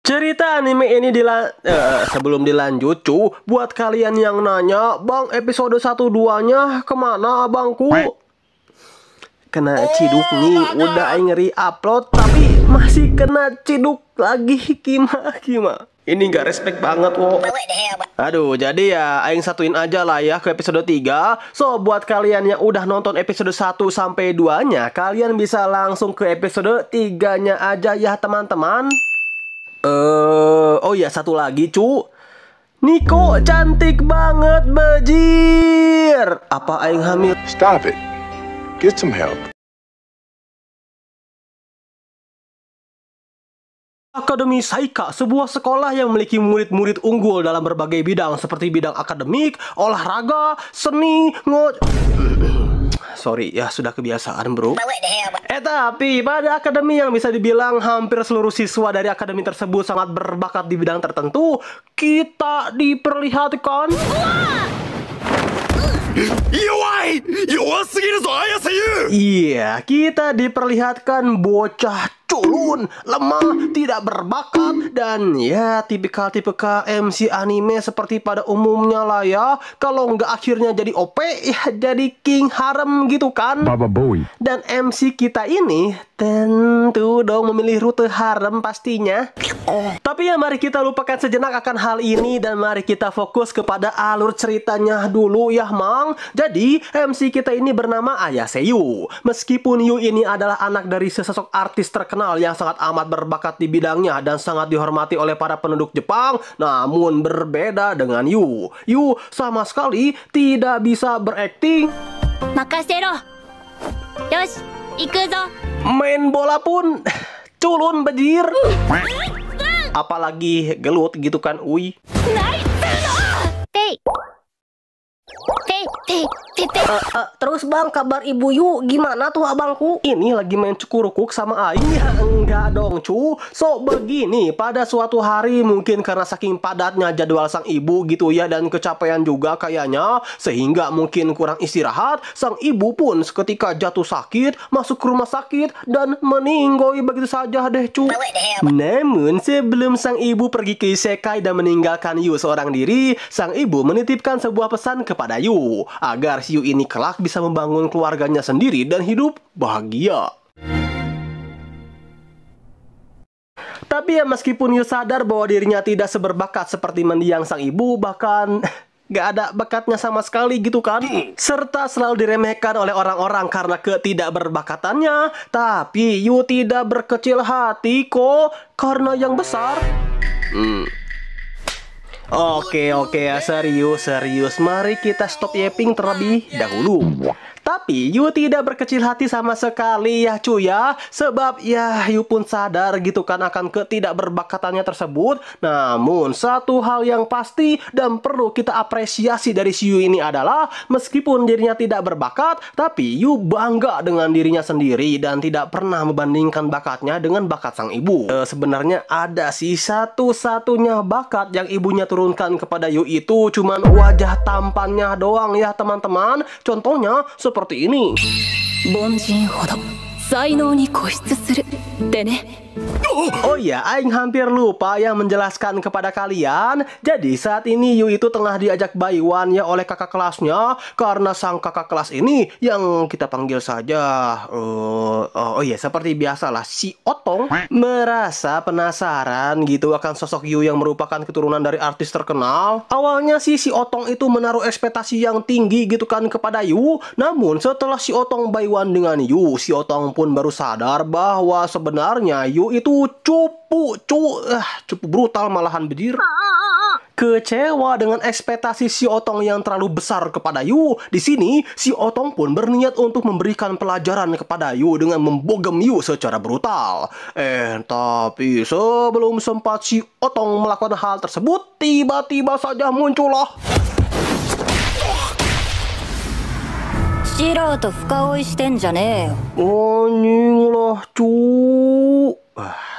Cerita anime ini sebelum dilanjut, buat kalian yang nanya, Bang, episode 1-2-nya kemana, abangku? Kena ciduk nih, udah aing upload tapi masih kena ciduk lagi, Kima. Ini gak respect banget, wo. Aduh, jadi ya aing satuin aja lah ya ke episode 3. So, buat kalian yang udah nonton episode 1-2-nya, kalian bisa langsung ke episode 3-nya aja ya, teman-teman. Oh ya, satu lagi, Nico cantik banget, bajir. Apa aing hamil? Stop it. Get some help. Akademi Saika, sebuah sekolah yang memiliki murid-murid unggul dalam berbagai bidang seperti bidang akademik, olahraga, seni, Sorry ya, sudah kebiasaan, bro. Tapi pada akademi yang bisa dibilang hampir seluruh siswa dari akademi tersebut sangat berbakat di bidang tertentu, kita diperlihatkan Iya, kita diperlihatkan bocah culun, lemah, tidak berbakat, dan ya tipikal-tipikal MC anime seperti pada umumnya lah ya. Kalau nggak akhirnya jadi OP, ya jadi king harem gitu kan. Baba Bowie. Dan MC kita ini tentu dong memilih rute harem pastinya. Tapi ya mari kita lupakan sejenak akan hal ini dan mari kita fokus kepada alur ceritanya dulu ya, Mang. Jadi MC kita ini bernama Ayase Yu. Meskipun Yu ini adalah anak dari sesosok artis terkenal yang sangat amat berbakat di bidangnya dan sangat dihormati oleh para penduduk Jepang, namun berbeda dengan Yu. Yu sama sekali tidak bisa berakting. Makasero. Yosh, ikuzo. Main bola pun culun, bajir. Apalagi gelut gitu kan, uy. Terus bang, kabar ibu Yu gimana tuh abangku? Ini lagi main cukurukuk sama aing ya? Enggak dong, So begini, pada suatu hari mungkin karena saking padatnya jadwal sang ibu gitu ya, dan kecapean juga kayaknya, sehingga mungkin kurang istirahat, sang ibu pun seketika jatuh sakit, masuk ke rumah sakit dan meninggal begitu saja deh, Namun sebelum sang ibu pergi ke isekai dan meninggalkan Yu seorang diri, sang ibu menitipkan sebuah pesan kepada Yu agar si Yu ini kelak bisa membangun keluarganya sendiri dan hidup bahagia. Tapi ya meskipun Yu sadar bahwa dirinya tidak seberbakat seperti mendiang sang ibu, bahkan gak ada bakatnya sama sekali gitu kan, serta selalu diremehkan oleh orang-orang karena ketidakberbakatannya, tapi Yu tidak berkecil hati kok, karena yang besar Oke, serius. Mari kita stop yapping terlebih dahulu. Tapi Yu tidak berkecil hati sama sekali ya, ya. Sebab ya Yu pun sadar gitu kan akan ketidakberbakatannya tersebut. Namun satu hal yang pasti dan perlu kita apresiasi dari si Yu ini adalah meskipun dirinya tidak berbakat, tapi Yu bangga dengan dirinya sendiri dan tidak pernah membandingkan bakatnya dengan bakat sang ibu. Sebenarnya ada sih satu-satunya bakat yang ibunya turunkan kepada Yu, itu cuman wajah tampannya doang ya, teman-teman. Contohnya seperti ini. Oh ya, aing hampir lupa yang menjelaskan kepada kalian. Jadi saat ini Yu itu tengah diajak Baiwan ya oleh kakak kelasnya, karena sang kakak kelas ini yang kita panggil saja oh ya, seperti biasalah si Otong merasa penasaran gitu akan sosok Yu yang merupakan keturunan dari artis terkenal. Awalnya sih si Otong itu menaruh ekspektasi yang tinggi gitu kan kepada Yu. Namun setelah si Otong Baiwan dengan Yu, si Otong pun baru sadar bahwa sebenarnya Yu itu cupu brutal malahan, bejir. Kecewa dengan ekspektasi si Otong yang terlalu besar kepada Yu, di sini si Otong pun berniat untuk memberikan pelajaran kepada Yu dengan membogem Yu secara brutal. Tapi sebelum sempat si Otong melakukan hal tersebut, tiba-tiba saja muncullah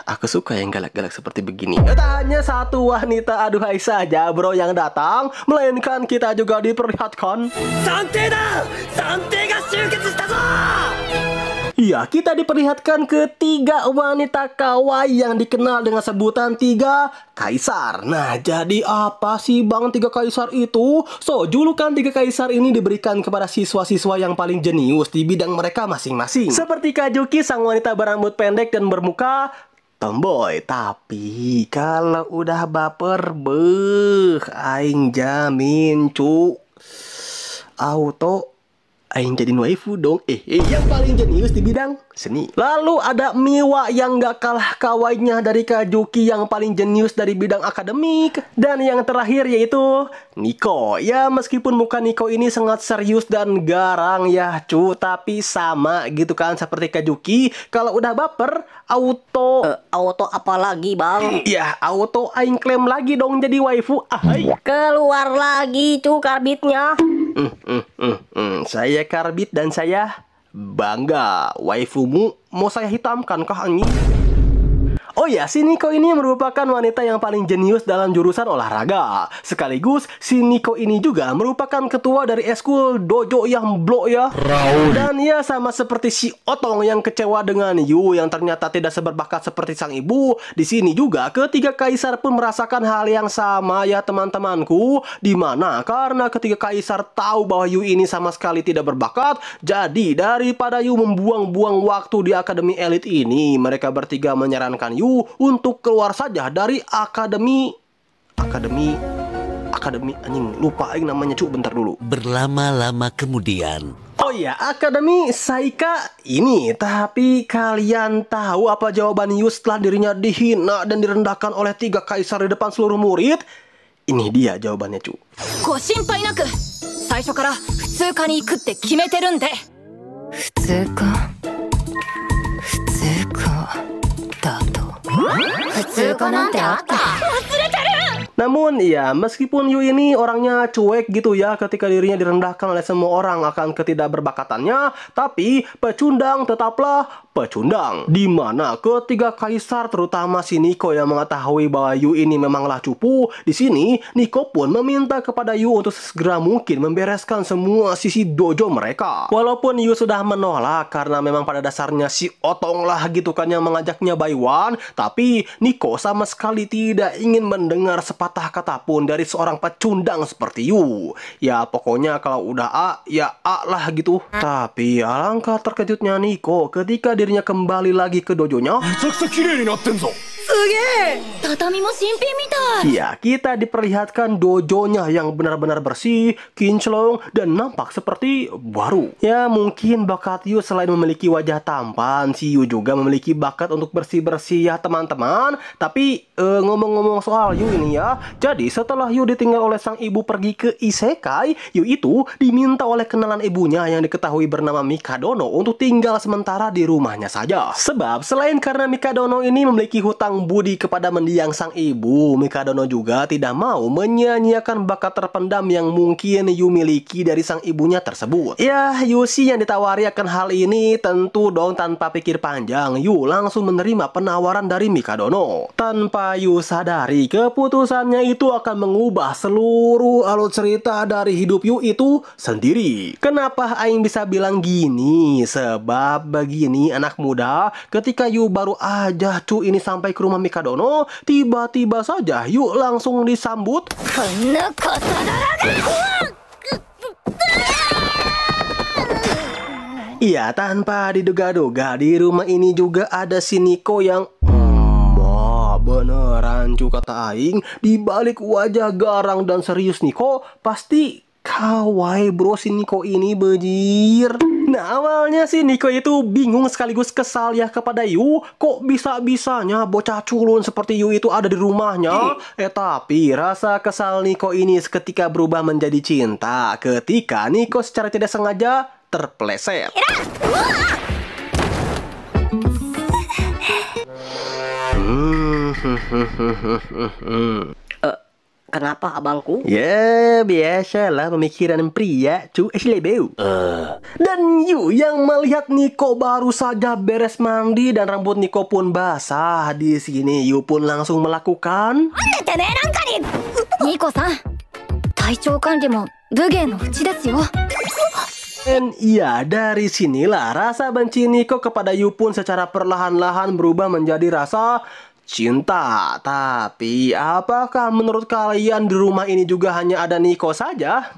aku suka yang galak-galak seperti begini. Tak hanya satu wanita aduhai saja bro yang datang, melainkan kita juga diperlihatkan Ya, kita diperlihatkan ketiga wanita kawaii yang dikenal dengan sebutan tiga kaisar. Nah, jadi apa sih Bang tiga kaisar itu? So, julukan tiga kaisar ini diberikan kepada siswa-siswa yang paling jenius di bidang mereka masing-masing. Seperti Kajuki, sang wanita berambut pendek dan bermuka tomboy. Tapi kalau udah baper, aing jamin cu, auto aing jadi waifu dong. Yang paling jenius di bidang seni. Lalu ada Miwa yang gak kalah kawainya dari Kajuki yang paling jenius dari bidang akademik. Dan yang terakhir yaitu Nico. Ya, meskipun muka Nico ini sangat serius dan garang ya cu, tapi sama gitu kan seperti Kajuki. Kalau udah baper, auto Auto apa lagi bang? ya auto aing klaim lagi dong jadi waifu. Keluar lagi cu karbitnya. Saya Karbit dan saya bangga. Waifumu mau saya hitamkan kah anjing? Oh ya, si Nico ini merupakan wanita yang paling jenius dalam jurusan olahraga. Sekaligus, si Nico ini juga merupakan ketua dari eskul dojo yang blok ya. Dan ya sama seperti si Otong yang kecewa dengan Yu yang ternyata tidak seberbakat seperti sang ibu. Di sini juga ketiga kaisar pun merasakan hal yang sama ya teman-temanku. Dimana karena ketiga kaisar tahu bahwa Yu ini sama sekali tidak berbakat. Jadi daripada Yu membuang-buang waktu di akademi elit ini, mereka bertiga menyarankan Yu untuk keluar saja dari akademi anjing lupa aing namanya cu, bentar dulu. Berlama-lama kemudian. Oh ya, akademi Saika ini. Tapi kalian tahu apa jawaban Yu setelah dirinya dihina dan direndahkan oleh tiga kaisar di depan seluruh murid? Ini dia jawabannya cu. ご心配なく最初から普通科に行くって決めてるんで。普通科だと。普通科なんてあった？忘れてる。 Namun ya, meskipun Yu ini orangnya cuek gitu ya ketika dirinya direndahkan oleh semua orang akan ketidakberbakatannya, tapi pecundang tetaplah pecundang. Dimana ketiga kaisar terutama si Nico yang mengetahui bahwa Yu ini memanglah cupu, di sini Nico pun meminta kepada Yu untuk segera mungkin membereskan semua sisi dojo mereka. Walaupun Yu sudah menolak karena memang pada dasarnya si Otong lah gitu kan yang mengajaknya Baiwan, tapi Nico sama sekali tidak ingin mendengar sepatah kata pun dari seorang pecundang seperti Yu. Ya pokoknya kalau udah A, ya A lah gitu. Tapi alangkah terkejutnya Nico ketika dirinya kembali lagi ke dojonya. 畳も新品みたい。 Ya, kita diperlihatkan dojonya yang benar-benar bersih, kinclong, dan nampak seperti baru. Ya, mungkin bakat Yu selain memiliki wajah tampan, si Yu juga memiliki bakat untuk bersih-bersih ya teman-teman. Tapi ngomong-ngomong soal Yu ini ya, jadi setelah Yu ditinggal oleh sang ibu pergi ke isekai, Yu itu diminta oleh kenalan ibunya yang diketahui bernama Mikadono untuk tinggal sementara di rumahnya saja. Sebab selain karena Mikadono ini memiliki hutang budi kepada mendiang sang ibu, Mikadono juga tidak mau menyia-nyiakan bakat terpendam yang mungkin Yu miliki dari sang ibunya tersebut. Ya, Yusi yang ditawari akan hal ini tentu dong tanpa pikir panjang, Yu langsung menerima penawaran dari Mikadono. Tanpa Yu sadari, keputusannya itu akan mengubah seluruh alur cerita dari hidup Yu itu sendiri. Kenapa Aing bisa bilang gini? Sebab begini anak muda, ketika Yu baru aja cu ini sampai ke rumah Mikadono, tiba-tiba saja Yu langsung disambut. Iya, tanpa diduga-duga di rumah ini juga ada si Nico yang beneran cu kata Aing, di balik wajah garang dan serius Nico pasti kawaii bro si Nico ini bejir. Nah, awalnya si Nico itu bingung sekaligus kesal ya kepada Yu. Kok bisa-bisanya bocah culun seperti Yu itu ada di rumahnya? Tapi rasa kesal Nico ini seketika berubah menjadi cinta ketika Nico secara tidak sengaja terpleset. Kenapa abangku? Ya, biasalah pemikiran pria, cu eslebeu. Dan Yu yang melihat Nico baru saja beres mandi dan rambut Nico pun basah. Di sini Yu pun langsung melakukan. ニコさん、体調管理も武芸のうちですよ。Dan iya, dari sinilah rasa benci Nico kepada Yu pun secara perlahan-lahan berubah menjadi rasa cinta. Tapi apakah menurut kalian di rumah ini juga hanya ada Nico saja?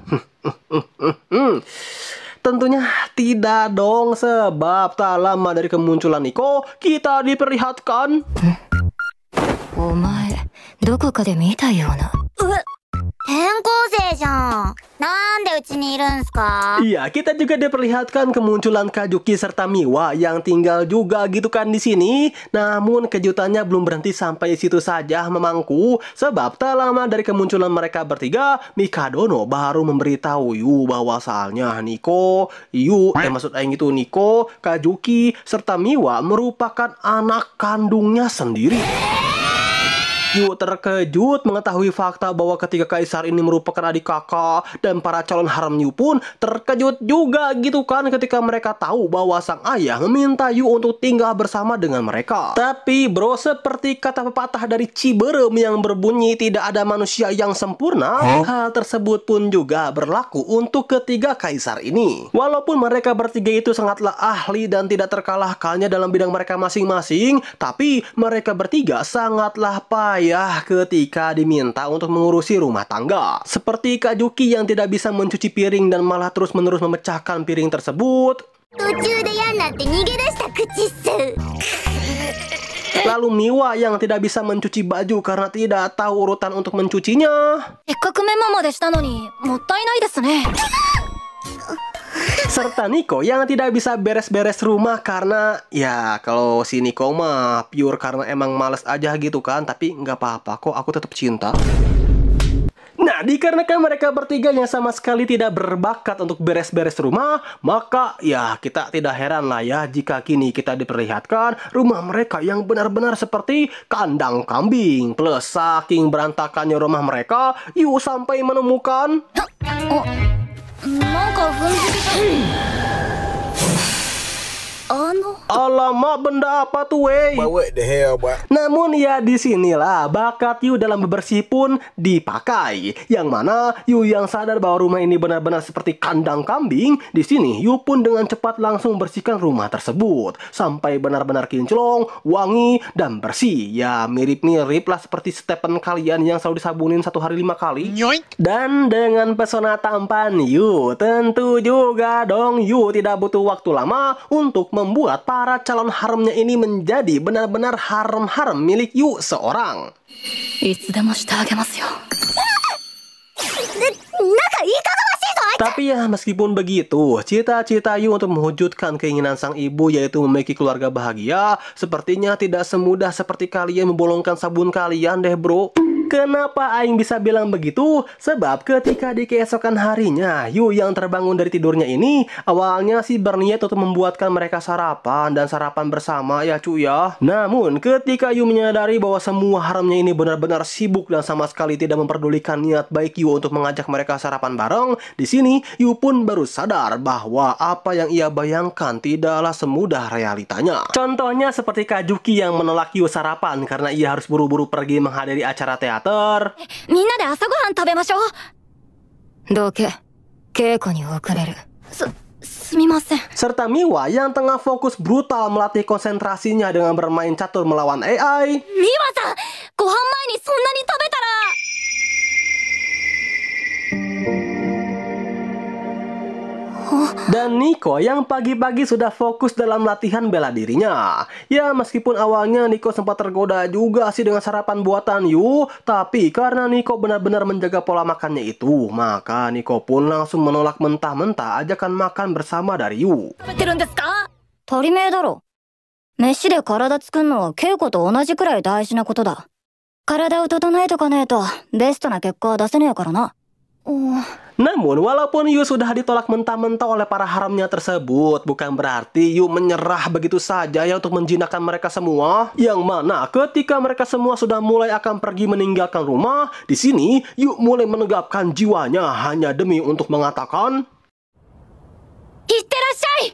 Tentunya tidak dong, sebab tak lama dari kemunculan Nico, kita diperlihatkan お前どこかで見たような。転校生じゃん。なんでうちにいるんすか？ Iya, kita juga diperlihatkan kemunculan Kajuki serta Miwa yang tinggal juga gitu kan di sini. Namun kejutannya belum berhenti sampai situ saja memangku, sebab tak lama dari kemunculan mereka bertiga, Mikadono baru memberitahu Yu bahwa soalnya Nico, maksud aing itu Nico, Kajuki serta Miwa merupakan anak kandungnya sendiri. Yu terkejut mengetahui fakta bahwa ketiga kaisar ini merupakan adik kakak, dan para calon harem Yu pun terkejut juga gitu kan ketika mereka tahu bahwa sang ayah meminta Yu untuk tinggal bersama dengan mereka. Tapi bro, seperti kata pepatah dari Ciberem yang berbunyi tidak ada manusia yang sempurna, hal tersebut pun juga berlaku untuk ketiga kaisar ini. Walaupun mereka bertiga itu sangatlah ahli dan tidak terkalahkannya dalam bidang mereka masing-masing, tapi mereka bertiga sangatlah payah ketika diminta untuk mengurusi rumah tangga. Seperti Kajuki yang tidak bisa mencuci piring dan malah terus-menerus memecahkan piring tersebut. 途中で嫌になって逃げ出した口っす。 Lalu Miwa yang tidak bisa mencuci baju karena tidak tahu urutan untuk mencucinya. せっかくメモまでしたのにもったいないですね。 Serta Nico yang tidak bisa beres-beres rumah karena ya kalau si Nico mah pure karena emang males aja gitu kan. Tapi nggak apa-apa kok, aku tetap cinta. Nah, dikarenakan mereka bertiga yang sama sekali tidak berbakat untuk beres-beres rumah, maka ya kita tidak heran lah ya jika kini kita diperlihatkan rumah mereka yang benar-benar seperti kandang kambing. Plus saking berantakannya rumah mereka, Yu sampai menemukan なんか踏んづけた。alamak, benda apa tuh wey? What the hell, boy? Namun ya disinilah bakat Yu dalam bebersih pun dipakai. Yang mana Yu yang sadar bahwa rumah ini benar-benar seperti kandang kambing, di sini Yu pun dengan cepat langsung bersihkan rumah tersebut sampai benar-benar kinclong, wangi dan bersih. Ya mirip-mirip lah seperti Stephen kalian yang selalu disabunin 1 hari 5 kali. Dan dengan pesona tampan Yu, tentu juga dong Yu tidak butuh waktu lama untuk membuat para calon haremnya ini menjadi benar-benar harem-harem milik Yu seorang. いつでもしてあげますよ。 Tapi ya meskipun begitu, cita-cita Yu untuk mewujudkan keinginan sang ibu yaitu memiliki keluarga bahagia sepertinya tidak semudah seperti kalian membolongkan sabun kalian deh bro. Kenapa Aing bisa bilang begitu? Sebab ketika di keesokan harinya, Yu yang terbangun dari tidurnya ini awalnya sih berniat untuk membuatkan mereka sarapan dan sarapan bersama ya cuy ya. Namun ketika Yu menyadari bahwa semua haremnya ini benar-benar sibuk dan sama sekali tidak memperdulikan niat baik Yu untuk mengajak mereka sarapan bareng, di sini Yu pun baru sadar bahwa apa yang ia bayangkan tidaklah semudah realitanya. Contohnya seperti Kajuki yang menolak Yu sarapan karena ia harus buru-buru pergi menghadiri acara teater. みんなで朝ごはん食べましょう。どけ、稽古に遅れる。すみません。 Serta Miwa yang tengah fokus brutal melatih konsentrasinya dengan bermain catur melawan AI. ミワさん、ご飯前にそんなに食べたら。 Dan Nico yang pagi-pagi sudah fokus dalam latihan bela dirinya. Ya meskipun awalnya Nico sempat tergoda juga sih dengan sarapan buatan Yu, tapi karena Nico benar-benar menjaga pola makannya itu, maka Nico pun langsung menolak mentah-mentah ajakan makan bersama dari Yu. 食べてるんですか？足りめえだろ。飯で体作んのは稽古と同じくらい大事なことだ。体を整えとかねえとベストな結果は出せねえからな。 Namun walaupun Yu sudah ditolak mentah-mentah oleh para haremnya tersebut, bukan berarti Yu menyerah begitu saja ya untuk menjinakkan mereka semua. Yang mana ketika mereka semua sudah mulai akan pergi meninggalkan rumah, di sini Yu mulai menegapkan jiwanya hanya demi untuk mengatakan, いってらっしゃい。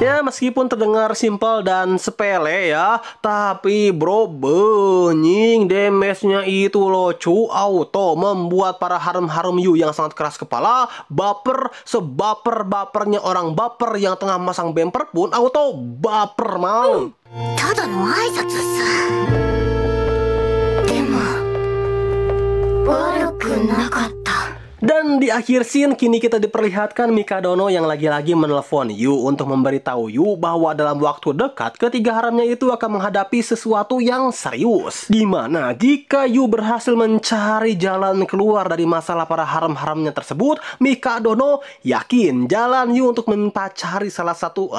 Ya meskipun terdengar simpel dan sepele ya, tapi bro benying damage-nya itu loh cu, auto membuat para harum-harum Yu yang sangat keras kepala baper sebaper-bapernya orang baper yang tengah masang bumper pun auto baper mau. ただの挨拶さ。でも悪くなかった。 Dan di akhir scene kini kita diperlihatkan Mikadono yang lagi-lagi menelpon Yu untuk memberitahu Yu bahwa dalam waktu dekat ketiga haramnya itu akan menghadapi sesuatu yang serius. Dimana jika Yu berhasil mencari jalan keluar dari masalah para haram-haramnya tersebut, Mikadono yakin jalan Yu untuk mempacari salah satu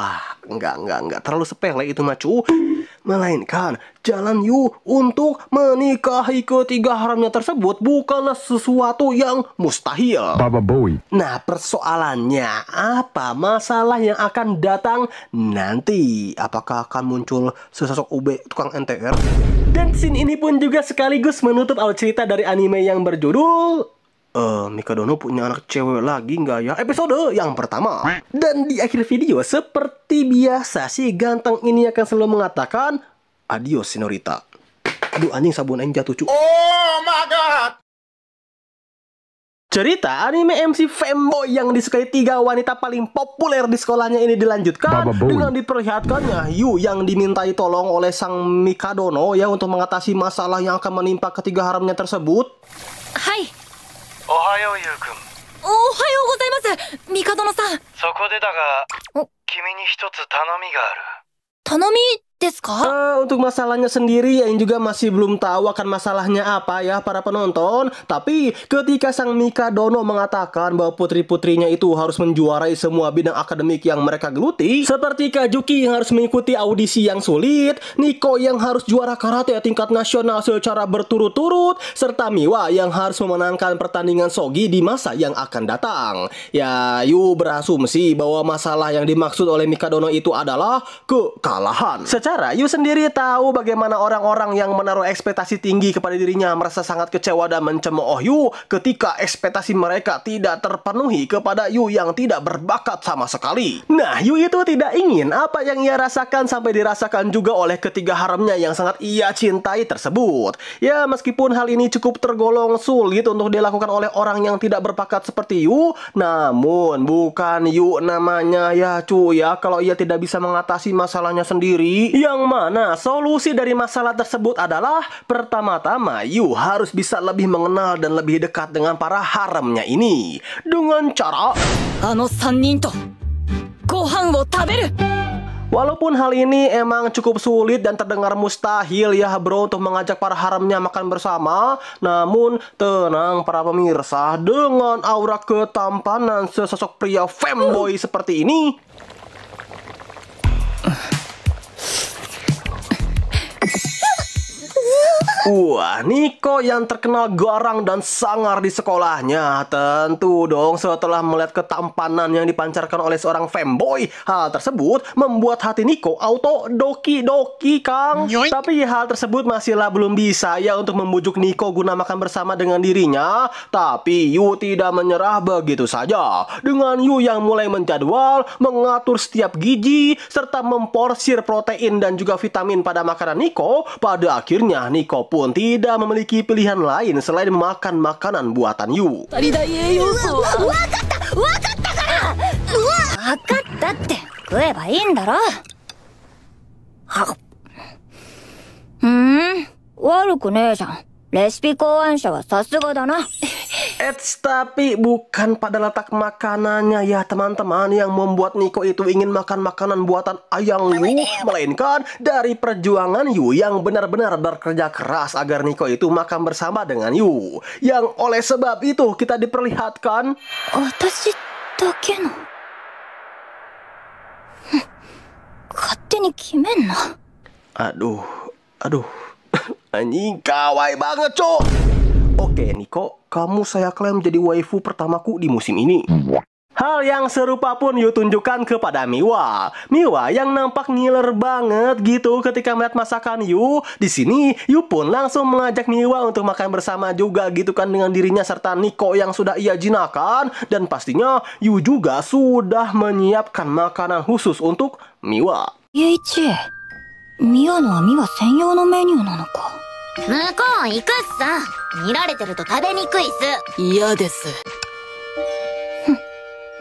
enggak terlalu sepele itu macu, melainkan jalan Yu untuk menikahi ketiga haramnya tersebut bukanlah sesuatu yang mustahil. Baba Bowie. Nah, persoalannya apa masalah yang akan datang nanti? Apakah akan muncul sesosok UB tukang NTR? Dan scene ini pun juga sekaligus menutup alur cerita dari anime yang berjudul Mikadono punya anak cewek lagi nggak ya? Episode yang pertama. Dan di akhir video seperti biasa si ganteng ini akan selalu mengatakan adios senorita. Aduh anjing sabun aing jatuh cu. Oh my god. Cerita anime MC Femboy yang disukai tiga wanita paling populer di sekolahnya ini dilanjutkan dengan diperlihatkannya Yu yang dimintai tolong oleh sang Mikadono ya untuk mengatasi masalah yang akan menimpa ketiga haramnya tersebut. Hai. Ohayo Yu-kun. おはようございます。ミカドノさん。そこでだが、お君に一つ頼みがある。頼みですか？ Untuk masalahnya sendiri yang juga masih belum tahu akan masalahnya apa ya para penonton. Tapi ketika sang Mikadono mengatakan bahwa putri-putrinya itu harus menjuarai semua bidang akademik yang mereka geluti, seperti Kajuki yang harus mengikuti audisi yang sulit, Nico yang harus juara karate tingkat nasional secara berturut-turut, serta Miwa yang harus memenangkan pertandingan Sogi di masa yang akan datang. Ya, Yu berasumsi bahwa masalah yang dimaksud oleh Mikadono itu adalah kekalahan. Secara Yu sendiri tahu bagaimana orang-orang yang menaruh ekspektasi tinggi kepada dirinya merasa sangat kecewa dan mencemooh Yu ketika ekspektasi mereka tidak terpenuhi kepada Yu yang tidak berbakat sama sekali. Nah, Yu itu tidak ingin apa yang ia rasakan sampai dirasakan juga oleh ketiga haramnya yang sangat ia cintai tersebut. Ya, meskipun hal ini cukup tergolong sulit untuk dilakukan oleh orang yang tidak berbakat seperti Yu, namun bukan Yu namanya ya cuy ya kalau ia tidak bisa mengatasi masalahnya sendiri. Yang mana solusi dari masalah tersebut adalah pertama-tama Yu harus bisa lebih mengenal dan lebih dekat dengan para haramnya ini dengan cara walaupun hal ini emang cukup sulit dan terdengar mustahil ya bro untuk mengajak para haramnya makan bersama, namun tenang para pemirsa, dengan aura ketampanan sesosok pria femboy seperti ini, wah, Nico yang terkenal garang dan sangar di sekolahnya. Tentu dong setelah melihat ketampanan yang dipancarkan oleh seorang femboy, hal tersebut membuat hati Nico auto doki-doki Kang. Tapi hal tersebut masihlah belum bisa ya untuk membujuk Nico guna makan bersama dengan dirinya. Tapi Yu tidak menyerah begitu saja. Dengan Yu yang mulai menjadwal, mengatur setiap gizi, serta memporsir protein dan juga vitamin pada makanan Nico, pada akhirnya Nico pun tidak memiliki pilihan lain selain makan makanan buatan Yu. Tapi bukan pada letak makanannya ya teman-teman yang membuat Nico itu ingin makan makanan buatan ayang Yu, melainkan dari perjuangan Yu yang benar-benar bekerja keras agar Nico itu makan bersama dengan Yu. Yang oleh sebab itu kita diperlihatkan aduh anjing kawaii banget cok. Oke Nico, kamu saya klaim jadi waifu pertamaku di musim ini. Hal yang serupa pun Yu tunjukkan kepada Miwa. Miwa yang nampak ngiler banget gitu ketika melihat masakan Yu. Di sini Yu pun langsung mengajak Miwa untuk makan bersama juga gitu kan dengan dirinya serta Nico yang sudah ia jinakan. Dan pastinya Yu juga sudah menyiapkan makanan khusus untuk Miwa. ゆいち、ミワのはミワ専用のメニューなのか。向こう行くっさ。見られてると食べにくいっす。嫌です。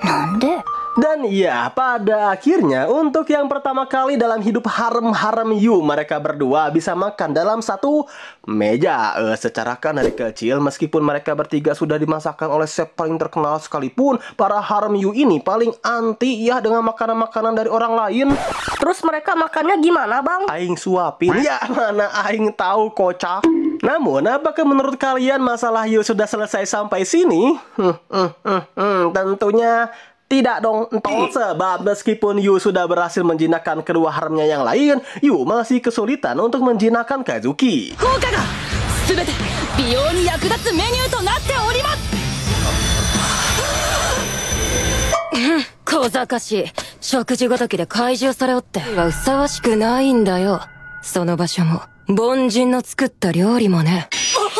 なんで？ Dan ya, pada akhirnya untuk yang pertama kali dalam hidup harem-harem Yu, mereka berdua bisa makan dalam satu meja. Secara kan dari kecil, meskipun mereka bertiga sudah dimasakkan oleh chef paling terkenal sekalipun, para harem Yu ini paling anti ya dengan makanan-makanan dari orang lain. Terus mereka makannya gimana, Bang? Aing suapin. Ya, mana Aing tahu, kocak. Namun, apakah menurut kalian masalah Yu sudah selesai sampai sini? Tentunya tidak dong, entong. Sebab meskipun Yu sudah berhasil menjinakkan kedua haremnya yang lain, Yu masih kesulitan untuk menjinakkan Kazuki. 効果が全て美容に役立つメニューとなっております。小賢しい。食事ごときで怪獣されおってはふさわしくないんだよ。その場所も凡人の作った料理もね。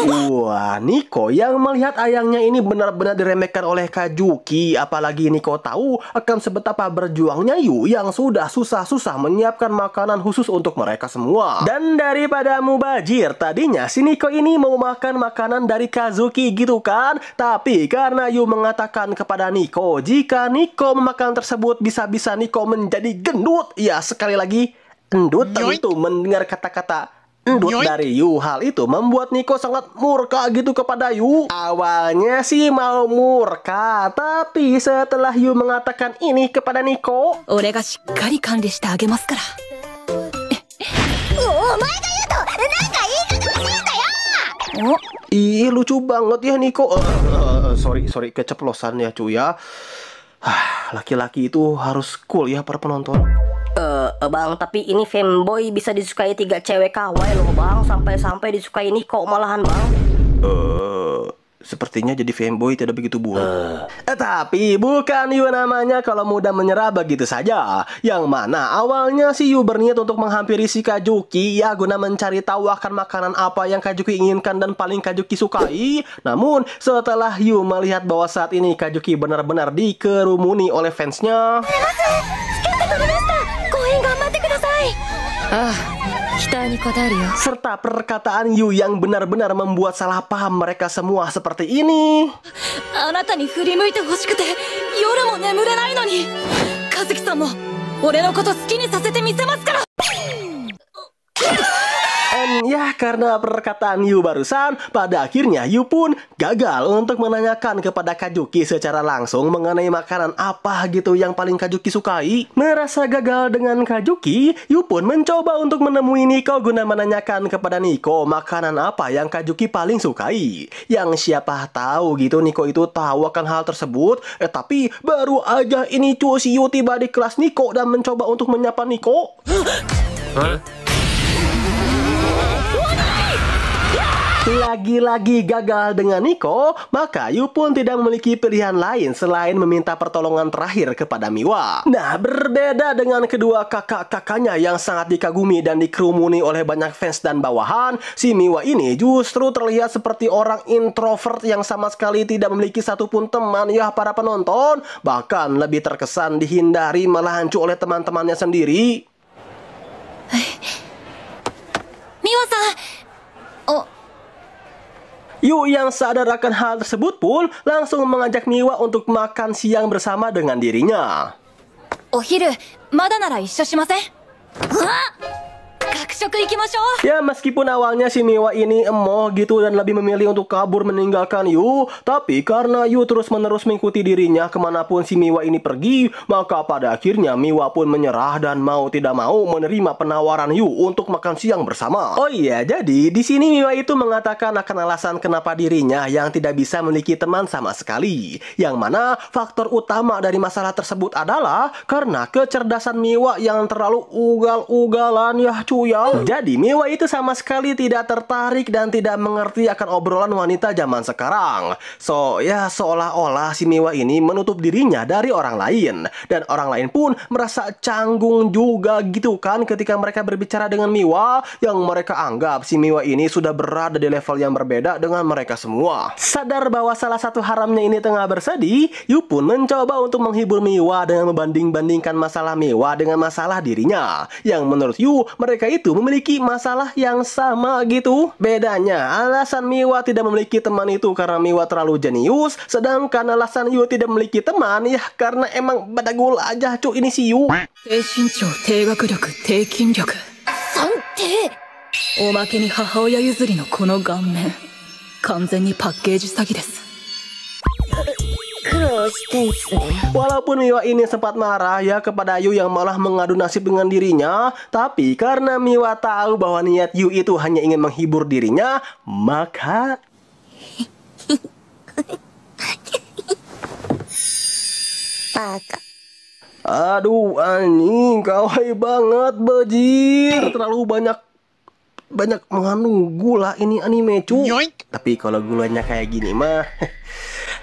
Wah, Nico yang melihat ayangnya ini benar-benar diremehkan oleh Kazuki. Apalagi Nico tahu akan sebetapa berjuangnya Yu yang sudah susah-susah menyiapkan makanan khusus untuk mereka semua. Dan daripada mubazir, tadinya si Nico ini mau makan makanan dari Kazuki gitu kan. Tapi karena Yu mengatakan kepada Nico, jika Nico memakan tersebut bisa-bisa Nico menjadi gendut. Ya, sekali lagi, endut tentu mendengar kata-kata endut dari Yu. Hal itu membuat Nico sangat murka gitu kepada Yu. Awalnya sih mau murka, tapi setelah Yu mengatakan ini kepada Nico, 俺がしっかり管理してあげますから。お前が言うと、なんか言い方悪いんだよ。 ih lucu banget ya Nico. Sorry keceplosan ya cuy ya. Laki-laki itu harus cool ya para penonton. Bang, tapi ini fanboy bisa disukai 3 cewek kawaii loh, Bang. Sampai-sampai disukai Nico malahan, Bang. Sepertinya jadi fanboy tidak begitu buruk. Tapi bukan Yu namanya kalau mudah menyerah begitu saja. Yang mana awalnya si Yu berniat untuk menghampiri si Kazuki ya guna mencari tahu akan makanan apa yang Kazuki inginkan dan paling Kazuki sukai. Namun setelah Yu melihat bahwa saat ini Kazuki benar-benar dikerumuni oleh fansnya. Serta perkataan Yu yang benar-benar membuat salah paham mereka semua seperti ini. あなたに振り向いてほしくて夜も眠れないのに。和樹さんも俺のこと好きにさせてみせますから。 Dan ya karena perkataan Yu barusan, pada akhirnya Yu pun gagal untuk menanyakan kepada Kazuki secara langsung mengenai makanan apa gitu yang paling Kazuki sukai. Merasa gagal dengan Kazuki, Yu pun mencoba untuk menemui Nico guna menanyakan kepada Nico makanan apa yang Kazuki paling sukai. Yang siapa tahu gitu Nico itu tahu akan hal tersebut. Tapi baru aja ini cuy si Yu tiba di kelas Nico dan mencoba untuk menyapa Nico. Lagi-lagi gagal dengan Nico, maka Yu pun tidak memiliki pilihan lain selain meminta pertolongan terakhir kepada Miwa. Nah, berbeda dengan kedua kakak-kakaknya yang sangat dikagumi dan dikerumuni oleh banyak fans dan bawahan, si Miwa ini justru terlihat seperti orang introvert yang sama sekali tidak memiliki satupun teman ya para penonton. Bahkan lebih terkesan dihindari malah hancur oleh teman-temannya sendiri. Miwa-san. Oh. Yu yang sadar akan hal tersebut pun langsung mengajak Miwa untuk makan siang bersama dengan dirinya. お昼まだなら一緒しません？学食行きましょう。 Ya meskipun awalnya si Miwa ini emoh gitu dan lebih memilih untuk kabur meninggalkan Yu, tapi karena Yu terus-menerus mengikuti dirinya kemanapun si Miwa ini pergi, maka pada akhirnya Miwa pun menyerah dan mau tidak mau menerima penawaran Yu untuk makan siang bersama. Oh iya, jadi di sini Miwa itu mengatakan akan alasan kenapa dirinya yang tidak bisa memiliki teman sama sekali. Yang mana faktor utama dari masalah tersebut adalah karena kecerdasan Miwa yang terlalu ugal-ugalan ya cuy ya. Miwa. Jadi Miwa itu sama sekali tidak tertarik dan tidak mengerti akan obrolan wanita zaman sekarang. So ya seolah-olah si Miwa ini menutup dirinya dari orang lain. Dan orang lain pun merasa canggung juga gitu kan ketika mereka berbicara dengan Miwa, yang mereka anggap si Miwa ini sudah berada di level yang berbeda dengan mereka semua. Sadar bahwa salah satu haramnya ini tengah bersedih, Yu pun mencoba untuk menghibur Miwa dengan membanding-bandingkan masalah Miwa dengan masalah dirinya, yang menurut Yu mereka itu memiliki masalah yang sama gitu. Bedanya alasan Miwa tidak memiliki teman itu karena Miwa terlalu jenius, sedangkan alasan Yu tidak memiliki teman ya karena emang badagul aja cu ini si Yu. 低身長低学力低筋力算定。おまけに母親譲りのこの顔面完全にパッケージ詐欺です。 苦労してんすね。 Walaupun Miwa ini sempat marah ya kepada Yu yang malah mengadu nasib dengan dirinya, tapi karena Miwa tahu bahwa niat Yu itu hanya ingin menghibur dirinya, maka Baka. aduh anjing kawaii banget bajir. Terlalu banyak mengandung gula ini anime cu. Tapi kalau gulanya kayak gini mah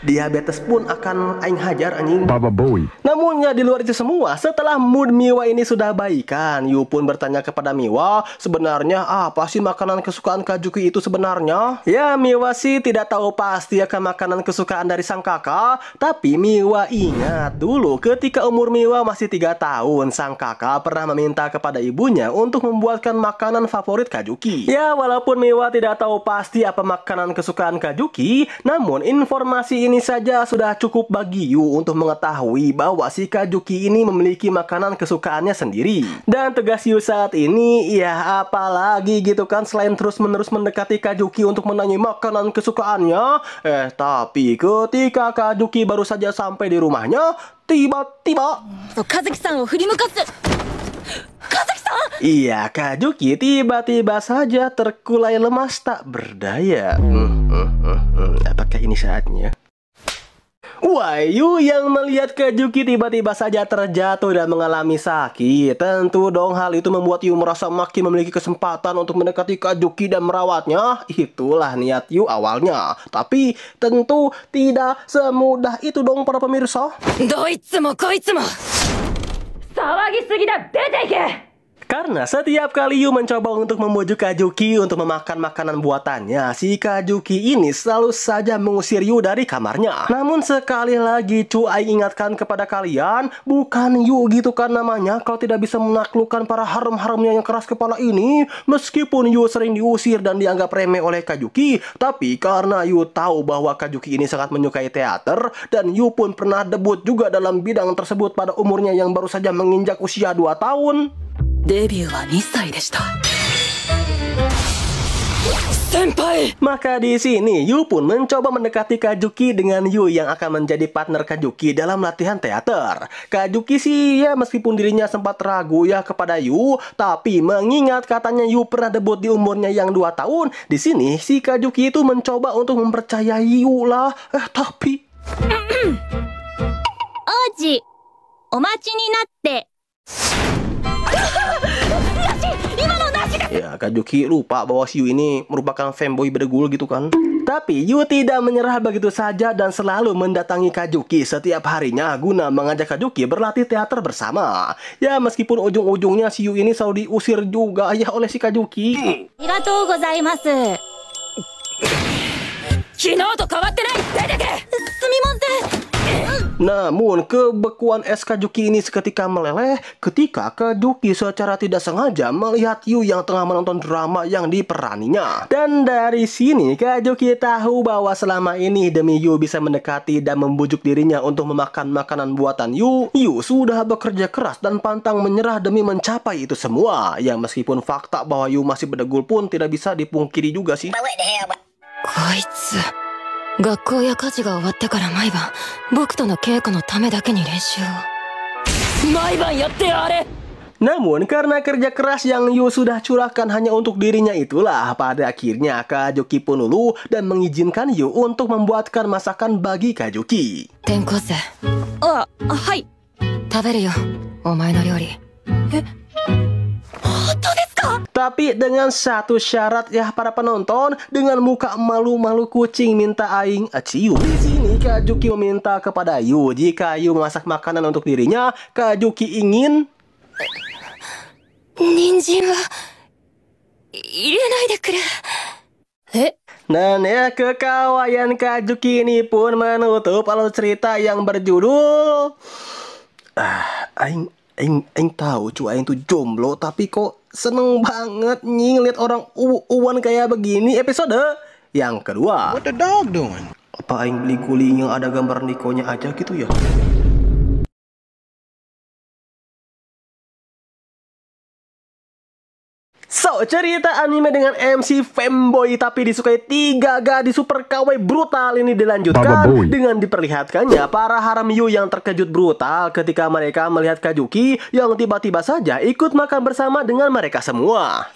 diabetes pun akan aing hajar anjing. Baba Bowie. Namun ya di luar itu semua, setelah mood Miwa ini sudah baikan, Yu pun bertanya kepada Miwa, sebenarnya apa sih makanan kesukaan Kajuki itu sebenarnya? Ya Miwa sih tidak tahu pasti akan makanan kesukaan dari sang kakak, tapi Miwa ingat dulu ketika umur Miwa masih 3 tahun, sang kakak pernah meminta kepada ibunya untuk membuatkan makanan favorit Kajuki. Ya walaupun Miwa tidak tahu pasti apa makanan kesukaan Kajuki, namun informasi ini saja sudah cukup bagi Yu untuk mengetahui bahwa si Kajuki ini memiliki makanan kesukaannya sendiri. Dan tegas Yu saat ini, ya apalagi gitu kan selain terus-menerus mendekati Kajuki untuk menanyai makanan kesukaannya. Tapi ketika Kajuki baru saja sampai di rumahnya, tiba-tiba Kazuki-sanを振り向かす。 iya, Kajuki tiba-tiba saja terkulai lemas tak berdaya. Apakah ini saatnya? Wah, Yu yang melihat Kajuki tiba-tiba saja terjatuh dan mengalami sakit. Tentu dong hal itu membuat Yu merasa makin memiliki kesempatan untuk mendekati Kajuki dan merawatnya. Itulah niat Yu awalnya. Tapi tentu tidak semudah itu dong para pemirsa. どいつもこいつも騒ぎすぎだ、出ていけ。 Karena setiap kali Yu mencoba untuk membujuk Kajuki untuk memakan makanan buatannya, si Kajuki ini selalu saja mengusir Yu dari kamarnya. Namun sekali lagi Aing ingatkan kepada kalian, bukan Yu gitu kan namanya kalau tidak bisa menaklukkan para haram-haramnya yang keras kepala ini. Meskipun Yu sering diusir dan dianggap remeh oleh Kajuki, tapi karena Yu tahu bahwa Kajuki ini sangat menyukai teater, dan Yu pun pernah debut juga dalam bidang tersebut pada umurnya yang baru saja menginjak usia 2 tahun. デビューは2歳でした。先輩。 Maka di sini Yu pun mencoba mendekati Kajuki dengan Yu yang akan menjadi partner Kajuki dalam latihan teater. Kajuki sih ya meskipun dirinya sempat ragu ya kepada Yu, tapi mengingat katanya Yu pernah debut di umurnya yang 2 tahun, di sini si Kajuki itu mencoba untuk mempercayai Yu lah. Tapi Oji, omachi ni natte. ya Kajuki lupa bahwa si Yu ini merupakan fanboy bedegul gitu kan. Tapi Yu tidak menyerah begitu saja dan selalu mendatangi Kajuki setiap harinya guna mengajak Kajuki berlatih teater bersama. Ya meskipun ujung-ujungnya si Yu ini selalu diusir juga ya oleh si Kajuki. Arigatou gozaimasu. 昨日と変わってない、出てけ。すみません。 Namun kebekuan es Kajuki ini seketika meleleh ketika Kajuki secara tidak sengaja melihat Yu yang tengah menonton drama yang diperaninya. Dan dari sini Kajuki tahu bahwa selama ini demi Yu bisa mendekati dan membujuk dirinya untuk memakan makanan buatan Yu, Yu sudah bekerja keras dan pantang menyerah demi mencapai itu semua. Yang meskipun fakta bahwa Yu masih bedegul pun tidak bisa dipungkiri juga sih. こいつ学校や家事が終わってから毎晩僕との稽古のためだけに練習を毎晩やってやれ。 Namun karena kerja keras yang Yu sudah curahkan hanya untuk dirinya itulah pada akhirnya Kajuki pun luluh dan mengizinkan Yu untuk membuatkan masakan bagi Kajuki. 転校生。あ、はい。食べるよ、お前の料理。私 Tapi dengan satu syarat ya para penonton, dengan muka malu-malu kucing minta aing cium. Di sini Kajuki meminta kepada Yu jika Yu memasak makanan untuk dirinya, Kajuki ingin 人参は入れないでくれ。え Dan ya kekawayan Kajuki ini pun menutup alur cerita yang berjudul Aing tahu cu aing tuh jomblo, tapi kok seneng banget nih lihat orang uwan kayak begini. Episode yang kedua. What the dog doing? Apa aing beli guling yang ada gambar Nikonya aja gitu ya? So, cerita anime dengan MC Femboy tapi disukai 3 gadis super kawaii brutal ini dilanjutkan Baba Boy. dengan diperlihatkannya para harem Yu yang terkejut brutal ketika mereka melihat Kajuki yang tiba-tiba saja ikut makan bersama dengan mereka semua.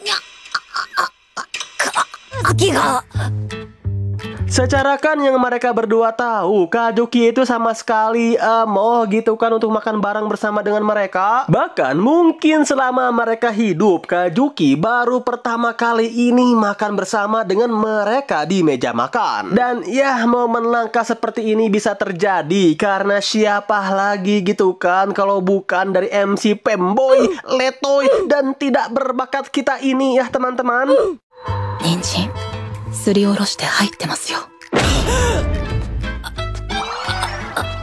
Secara kan yang mereka berdua tahu, Kajuki itu sama sekali emoh gitu kan untuk makan bareng bersama dengan mereka. Bahkan mungkin selama mereka hidup, Kajuki baru pertama kali ini makan bersama dengan mereka di meja makan. Dan ya momen langka seperti ini bisa terjadi karena siapa lagi gitu kan kalau bukan dari MC Femboy, letoy, dan tidak berbakat kita ini ya teman-teman. 人参すりおろして入ってますよ。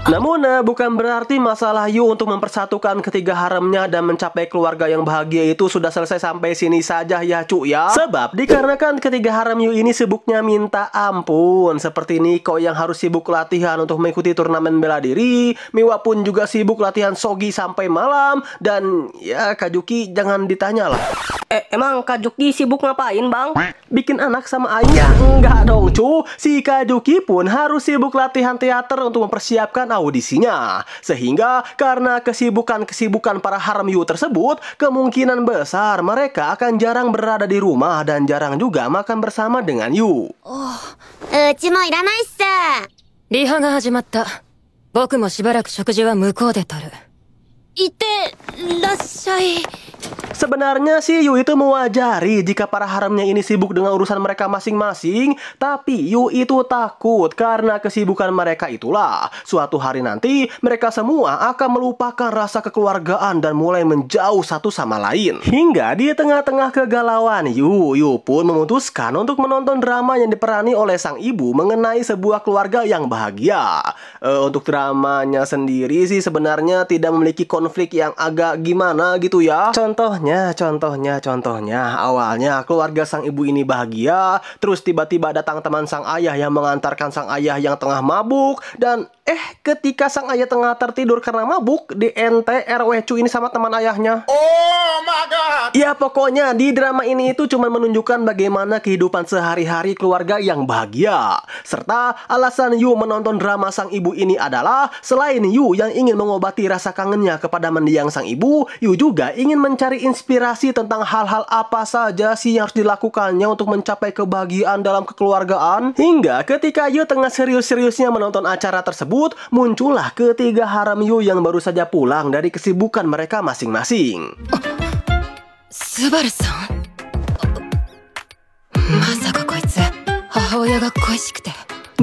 Namun bukan berarti masalah Yu untuk mempersatukan ketiga haremnya dan mencapai keluarga yang bahagia itu sudah selesai sampai sini saja ya cu ya. Sebab dikarenakan ketiga harem Yu ini sibuknya minta ampun. Seperti Niko yang harus sibuk latihan untuk mengikuti turnamen bela diri, Miwa pun juga sibuk latihan Sogi sampai malam, dan ya Kajuki jangan ditanya lah. Emang Kajuki sibuk ngapain bang? Bikin anak sama Aing? Ya enggak dong cu. Si Kajuki pun harus sibuk latihan teater untuk mempersiapkan audisinya. Sehingga karena kesibukan para harem Yu tersebut, kemungkinan besar mereka akan jarang berada di rumah dan jarang juga makan bersama dengan Yu. うちもいらないっす。リハが始まった。僕もしばらく食事は向こうで取る。いってらっしゃい。 Sebenarnya sih Yu itu mewajari jika para haremnya ini sibuk dengan urusan mereka masing-masing. Tapi Yu itu takut karena kesibukan mereka itulah suatu hari nanti mereka semua akan melupakan rasa kekeluargaan dan mulai menjauh satu sama lain. Hingga di tengah-tengah kegalauan Yu pun memutuskan untuk menonton drama yang diperani oleh sang ibu mengenai sebuah keluarga yang bahagia. Untuk dramanya sendiri sih sebenarnya tidak memiliki konflik yang agak gimana gitu ya. Contohnya, awalnya keluarga sang ibu ini bahagia, terus tiba-tiba datang teman sang ayah yang mengantarkan sang ayah yang tengah mabuk, dan ketika sang ayah tengah tertidur karena mabuk, di RW cu ini sama teman ayahnya. Oh my god! Ya pokoknya di drama ini itu cuma menunjukkan bagaimana kehidupan sehari-hari keluarga yang bahagia. Serta alasan Yu menonton drama sang ibu ini adalah selain Yu yang ingin mengobati rasa kangennya kepada mendiang sang ibu, Yu juga ingin mencari inspirasi tentang hal-hal apa saja sih yang harus dilakukannya untuk mencapai kebahagiaan dalam kekeluargaan. Hingga ketika Yu tengah serius-seriusnya menonton acara tersebut, muncullah ketiga harem Yu yang baru saja pulang dari kesibukan mereka masing-masing. スバルさんまさかこいつ母親が恋しくて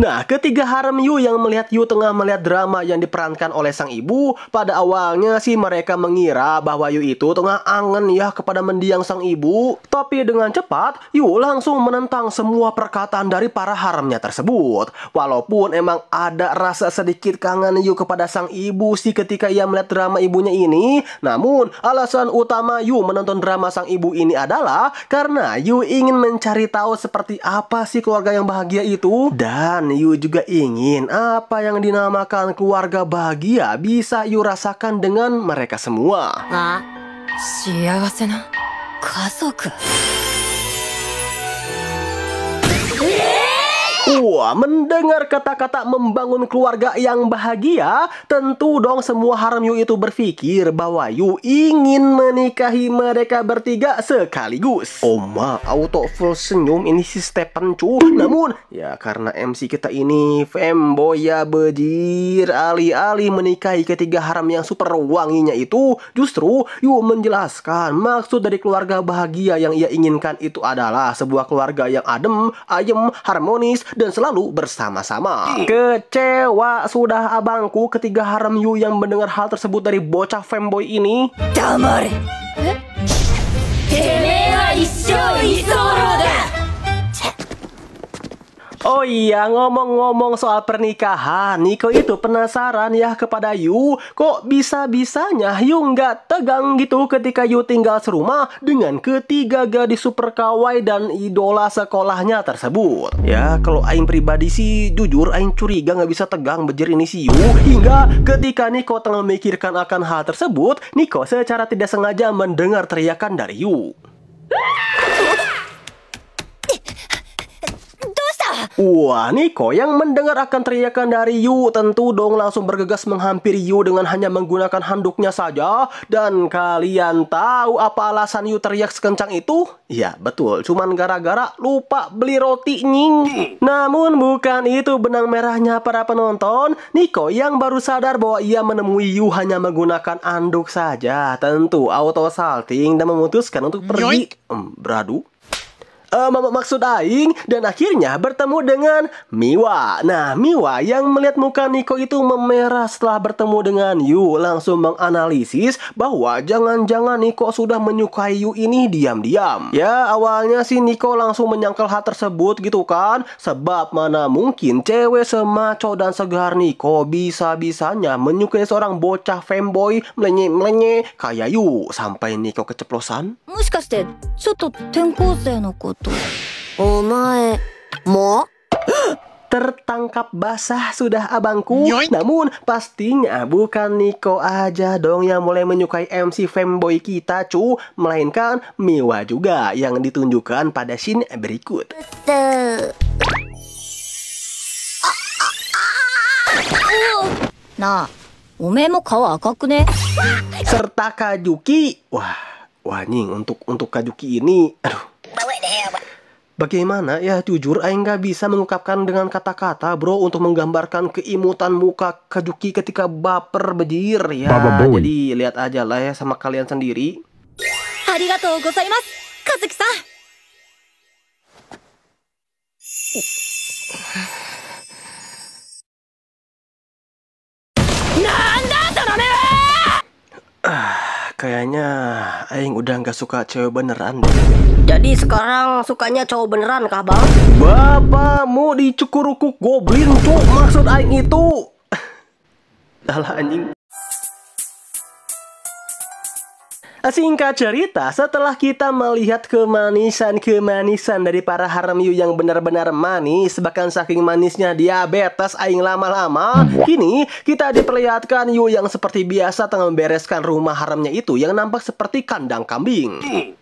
Nah, ketiga harem Yu yang melihat Yu tengah melihat drama yang diperankan oleh sang ibu, pada awalnya sih mereka mengira bahwa Yu itu tengah angen ya kepada mendiang sang ibu. Tapi dengan cepat, Yu langsung menentang semua perkataan dari para haremnya tersebut. Walaupun emang ada rasa sedikit kangen Yu kepada sang ibu sih ketika ia melihat drama ibunya ini, namun alasan utama Yu menonton drama sang ibu ini adalah karena Yu ingin mencari tahu seperti apa sih keluarga yang bahagia itu. Dan Yu juga ingin apa yang dinamakan keluarga bahagia bisa Yu rasakan dengan mereka semua. 幸せな家族。Wah, mendengar kata-kata membangun keluarga yang bahagia, tentu dong semua harem Yu itu berpikir bahwa Yu ingin menikahi mereka bertiga sekaligus. Oma auto full senyum ini si Stephen cu. Namun, ya karena MC kita ini femboy ya bejir, alih-alih menikahi ketiga harem yang super wanginya itu, justru Yu menjelaskan maksud dari keluarga bahagia yang ia inginkan itu adalah sebuah keluarga yang adem, ayem, harmonis, dan selalu bersama-sama. Kecewa sudah abangku ketiga harem Yu yang mendengar hal tersebut dari bocah femboy ini. Damare. Oh iya, ngomong-ngomong soal pernikahan, Nico itu penasaran ya kepada Yu. Kok bisa-bisanya Yu nggak tegang gitu ketika Yu tinggal serumah dengan ketiga gadis super kawaii dan idola sekolahnya tersebut. Ya, kalau Aing pribadi sih, jujur Aing curiga nggak bisa tegang bejir ini si Yu. Hingga ketika Nico tengah memikirkan akan hal tersebut, Nico secara tidak sengaja mendengar teriakan dari Yu. Wah, Nico yang mendengar akan teriakan dari Yu tentu dong langsung bergegas menghampiri Yu dengan hanya menggunakan handuknya saja. Dan kalian tahu apa alasan Yu teriak sekencang itu? Ya betul, cuman gara-gara lupa beli roti nying. Namun bukan itu benang merahnya para penonton. Nico yang baru sadar bahwa ia menemui Yu hanya menggunakan anduk saja, tentu auto salting dan memutuskan untuk pergi beradu. Maksud Aing, dan akhirnya bertemu dengan Miwa. Nah, Miwa yang melihat muka Nico itu memerah setelah bertemu dengan Yu langsung menganalisis bahwa jangan-jangan Nico sudah menyukai Yu ini diam-diam. Ya, awalnya sih Nico langsung menyangkal hal tersebut gitu kan. Sebab mana mungkin cewek semaco dan segar Nico bisa-bisanya menyukai seorang bocah femboy melenye-melenye kayak Yu. Sampai Nico keceplosan. もしかしてちょっと転校生のことお前も Tertangkap basah sudah abangku. Namun pastinya bukan Nico aja dong yang mulai menyukai MC femboy kita cu, melainkan Miwa juga yang ditunjukkan pada scene berikut. Nah, おめえも顔赤くね Serta Kajuki. Wah nying, untuk Kajuki ini, aduh. Bagaimana ya, jujur Aing nggak bisa mengungkapkan dengan kata-kata bro untuk menggambarkan keimutan muka Kajuki ketika baper bejir ya. Jadi lihat aja lah ya sama kalian sendiri. ありがとうございます和樹さん Kayaknya Aing udah nggak suka cewek beneran deh. Jadi sekarang sukanya cowok beneran kah bang? Bapakmu dicukurukuk goblin cuk, maksud Aing itu. Alah anjing. Singkat cerita, setelah kita melihat kemanisan dari para harem Yu yang benar-benar manis, bahkan saking manisnya diabetes Aing lama-lama, kini kita diperlihatkan Yu yang seperti biasa tengah membereskan rumah haremnya itu yang nampak seperti kandang kambing.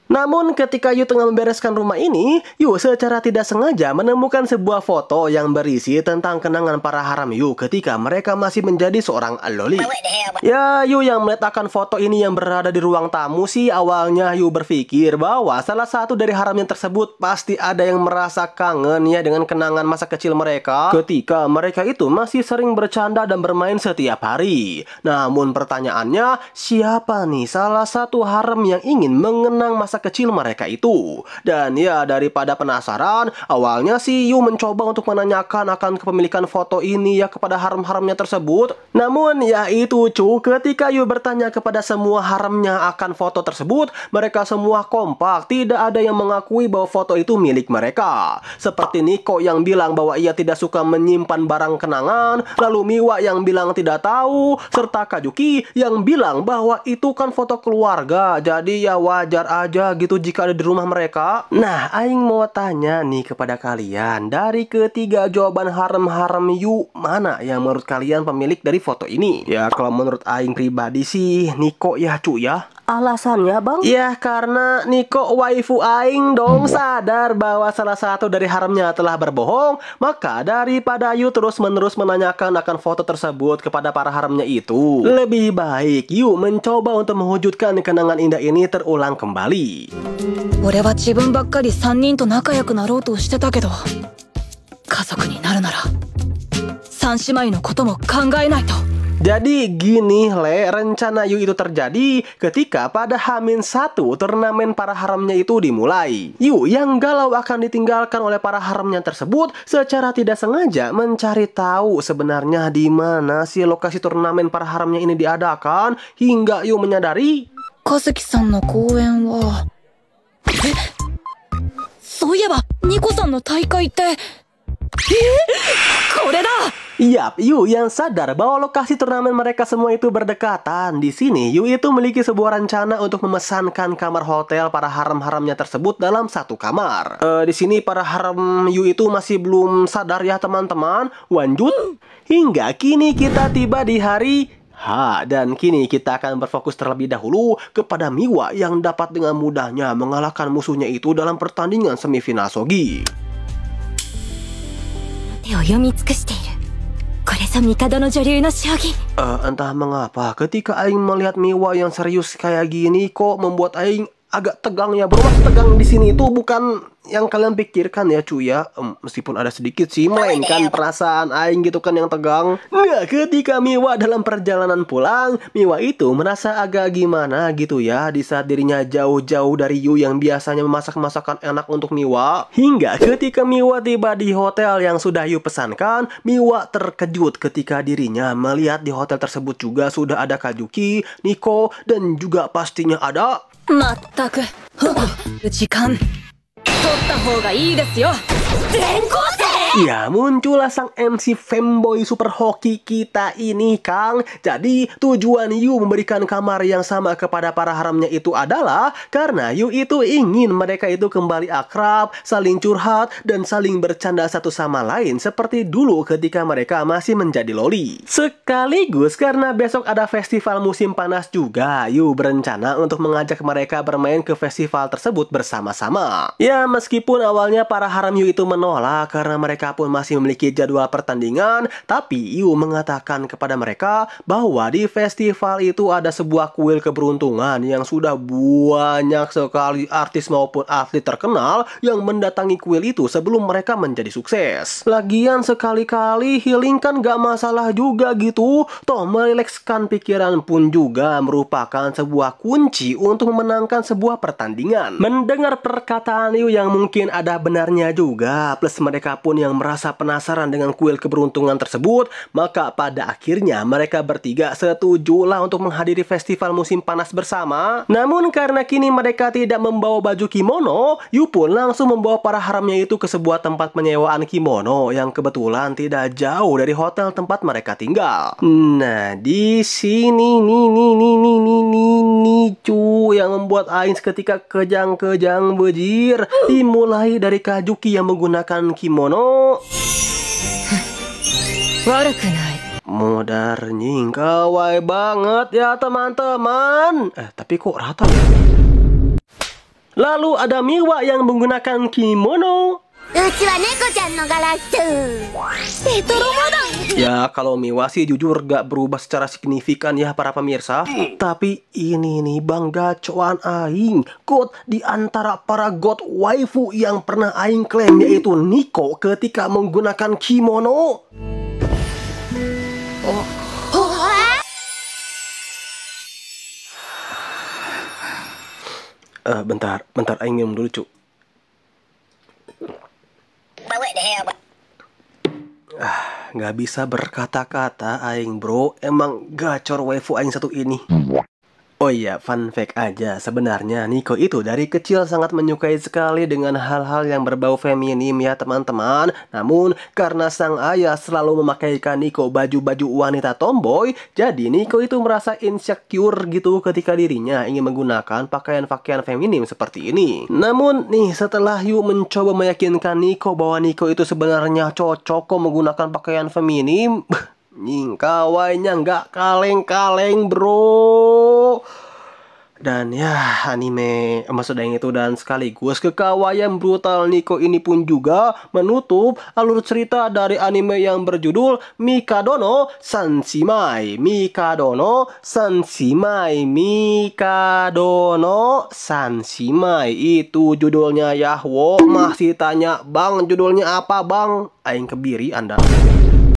Namun ketika Yu tengah membereskan rumah ini, Yu secara tidak sengaja menemukan sebuah foto yang berisi tentang kenangan para harem Yu ketika mereka masih menjadi seorang loli. Ya, Yu yang melihat akan foto ini yang berada di ruang tamu sih, awalnya Yu berpikir bahwa salah satu dari haremnya tersebut pasti ada yang merasa kangen ya dengan kenangan masa kecil mereka ketika mereka itu masih sering bercanda dan bermain setiap hari. Namun pertanyaannya, siapa nih salah satu harem yang ingin mengenang masa kecil mereka itu? Dan ya daripada penasaran, awalnya sih Yu mencoba untuk menanyakan akan kepemilikan foto ini ya kepada harem-haremnya tersebut. Namun ya itu cu, ketika Yu bertanya kepada semua haremnya akan foto tersebut, mereka semua kompak, tidak ada yang mengakui bahwa foto itu milik mereka. Seperti Nico yang bilang bahwa ia tidak suka menyimpan barang kenangan, lalu Miwa yang bilang tidak tahu, serta Kajuki yang bilang bahwa itu kan foto keluarga, jadi ya wajar aja gitu jika ada di rumah mereka. Nah, Aing mau tanya nih kepada kalian, dari ketiga jawaban harem-harem Yu, mana yang menurut kalian pemilik dari foto ini? Ya kalau menurut Aing pribadi sih Nico ya cu ya. Alasannya bang? Ya karena Nico waifu aing dong sadar bahwa salah satu dari haremnya telah berbohong. Maka daripada Yu terus-menerus menanyakan akan foto tersebut kepada para haremnya itu, lebih baik Yu mencoba untuk mewujudkan kenangan indah ini terulang kembali. 俺は自分ばっかり3人と仲良くなろうとしてたけど、家族になるなら三姉妹のことも考えないと。 Jadi gini Le, rencana Yu itu terjadi ketika pada H-1 turnamen para haremnya itu dimulai. Yu yang galau akan ditinggalkan oleh para haremnya tersebut secara tidak sengaja mencari tahu sebenarnya di mana sih lokasi turnamen para haremnya ini diadakan, hingga Yu menyadari 和樹さんの公演はそういえばニコさんの大会ってこれだ。 Yap, Yu yang sadar bahwa lokasi turnamen mereka semua itu berdekatan. Di sini, Yu itu memiliki sebuah rencana untuk memesankan kamar hotel para harem-haremnya tersebut dalam satu kamar. Di sini para harem Yu itu masih belum sadar ya teman-teman. Lanjut, hingga kini kita tiba di hari H, dan kini kita akan berfokus terlebih dahulu kepada Miwa yang dapat dengan mudahnya mengalahkan musuhnya itu dalam pertandingan semifinal Shogi. 手を読み尽くしている。これぞ帝の女流の将棋。 Entah mengapa ketika Aing melihat Miwa yang serius kayak gini kok membuat Aing agak tegang ya bro. Mas tegang di sini itu bukan yang kalian pikirkan ya cuy ya. Meskipun ada sedikit sih, melainkan perasaan Aing gitu kan yang tegang. Nah, ketika Miwa dalam perjalanan pulang, Miwa itu merasa agak gimana gitu ya di saat dirinya jauh-jauh dari Yu yang biasanya memasak masakan enak untuk Miwa. Hingga ketika Miwa tiba di hotel yang sudah Yu pesankan, Miwa terkejut ketika dirinya melihat di hotel tersebut juga sudah ada Kajuki, Nico, dan juga pastinya ada まったく時間取った方がいいですよ。全校生 Ya, muncullah sang MC fanboy super hoki kita ini, Kang. Jadi, tujuan Yu memberikan kamar yang sama kepada para haremnya itu adalah karena Yu itu ingin mereka itu kembali akrab, saling curhat, dan saling bercanda satu sama lain seperti dulu ketika mereka masih menjadi loli. Sekaligus karena besok ada festival musim panas juga, Yu berencana untuk mengajak mereka bermain ke festival tersebut bersama-sama. Ya, meskipun awalnya para harem Yu itu menolak karena mereka pun masih memiliki jadwal pertandingan, tapi Yu mengatakan kepada mereka bahwa di festival itu ada sebuah kuil keberuntungan yang sudah banyak sekali artis maupun atlet terkenal yang mendatangi kuil itu sebelum mereka menjadi sukses. Lagian sekali-kali healing kan gak masalah juga gitu. Toh merilekskan pikiran pun juga merupakan sebuah kunci untuk memenangkan sebuah pertandingan. Mendengar perkataan Yu yang mungkin ada benarnya juga, plus mereka pun yang merasa penasaran dengan kuil keberuntungan tersebut, maka pada akhirnya mereka bertiga setujulah untuk menghadiri festival musim panas bersama. Namun karena kini mereka tidak membawa baju kimono, Yu pun langsung membawa para haremnya itu ke sebuah tempat penyewaan kimono yang kebetulan tidak jauh dari hotel tempat mereka tinggal. Nah, di sini nih cu yang membuat Aing seketika kejang-kejang bejir. Dimulai dari Kajuki yang menggunakan kimono. 悪くない。 Modar nying kawaii banget ya teman-teman. Tapi kok rata ya? Lalu ada Miwa yang menggunakan kimono. Ya kalau Miwa sih jujur gak berubah secara signifikan ya para pemirsa. Tapi ini nih bang gacoan Aing, God di antara para god waifu yang pernah Aing klaim, yaitu Nico ketika menggunakan kimono. Bentar Aing minum dulu cu. Nggak bisa berkata-kata Aing bro, emang gacor waifu Aing satu ini. Oh iya, fun fact aja, sebenarnya Nico itu dari kecil sangat menyukai sekali dengan hal-hal yang berbau feminim ya teman-teman. Namun karena sang ayah selalu memakaikan Nico baju-baju wanita tomboy, jadi Nico itu merasa insecure gitu ketika dirinya ingin menggunakan pakaian-pakaian feminim seperti ini. Namun nih, setelah Yu mencoba meyakinkan Nico bahwa Nico itu sebenarnya cocok kok menggunakan pakaian feminim, nying kawainya nggak kaleng-kaleng bro. Dan ya anime maksudnya yang itu dan sekaligus kekawayan brutal Nico ini pun juga menutup alur cerita dari anime yang berjudul Mikadono Sanshimai. Mikadono Sanshimai. Mikadono Sanshimai. Itu judulnya ya. Wo masih tanya bang judulnya apa bang? Aing kebiri anda.